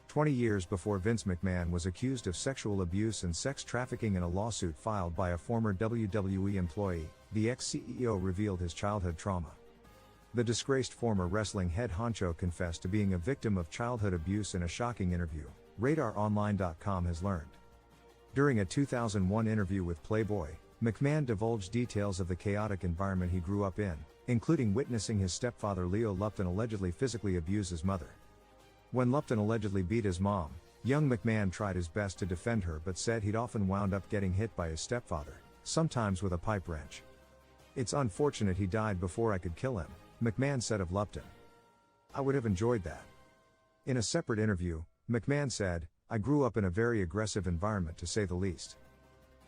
20 years before Vince McMahon was accused of sexual abuse and sex trafficking in a lawsuit filed by a former WWE employee, the ex-CEO revealed his childhood trauma. The disgraced former wrestling head honcho confessed to being a victim of childhood abuse in a shocking interview, RadarOnline.com has learned. During a 2001 interview with Playboy, McMahon divulged details of the chaotic environment he grew up in, including witnessing his stepfather Leo Lupton allegedly physically abuse his mother. When Lupton allegedly beat his mom, young McMahon tried his best to defend her but said he'd often wound up getting hit by his stepfather, sometimes with a pipe wrench. "It's unfortunate he died before I could kill him," McMahon said of Lupton. "I would have enjoyed that." In a separate interview, McMahon said, "I grew up in a very aggressive environment to say the least.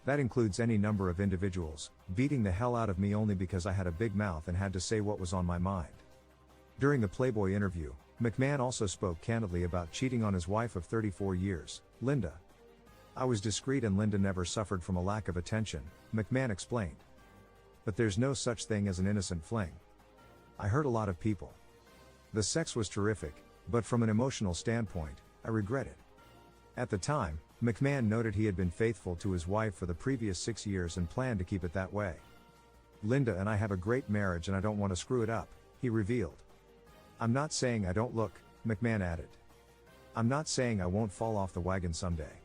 That includes any number of individuals beating the hell out of me only because I had a big mouth and had to say what was on my mind." During the Playboy interview, McMahon also spoke candidly about cheating on his wife of 34 years, Linda. "I was discreet and Linda never suffered from a lack of attention," McMahon explained. "But there's no such thing as an innocent fling. I hurt a lot of people. The sex was terrific, but from an emotional standpoint, I regret it." At the time, McMahon noted he had been faithful to his wife for the previous 6 years and planned to keep it that way. "Linda and I have a great marriage and I don't want to screw it up," he revealed. "I'm not saying I don't look," McMahon added. "I'm not saying I won't fall off the wagon someday.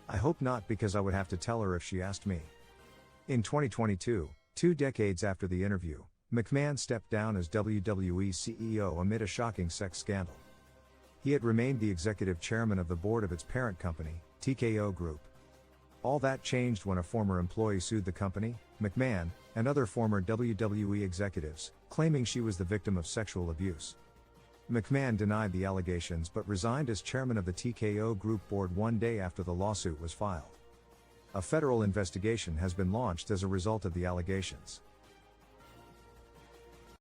I hope not because I would have to tell her if she asked me." In 2022, 2 decades after the interview, McMahon stepped down as WWE CEO amid a shocking sex scandal. He had remained the executive chairman of the board of its parent company, TKO Group. All that changed when a former employee sued the company, McMahon, and other former WWE executives, claiming she was the victim of sexual abuse. McMahon denied the allegations but resigned as chairman of the TKO Group board 1 day after the lawsuit was filed. A federal investigation has been launched as a result of the allegations.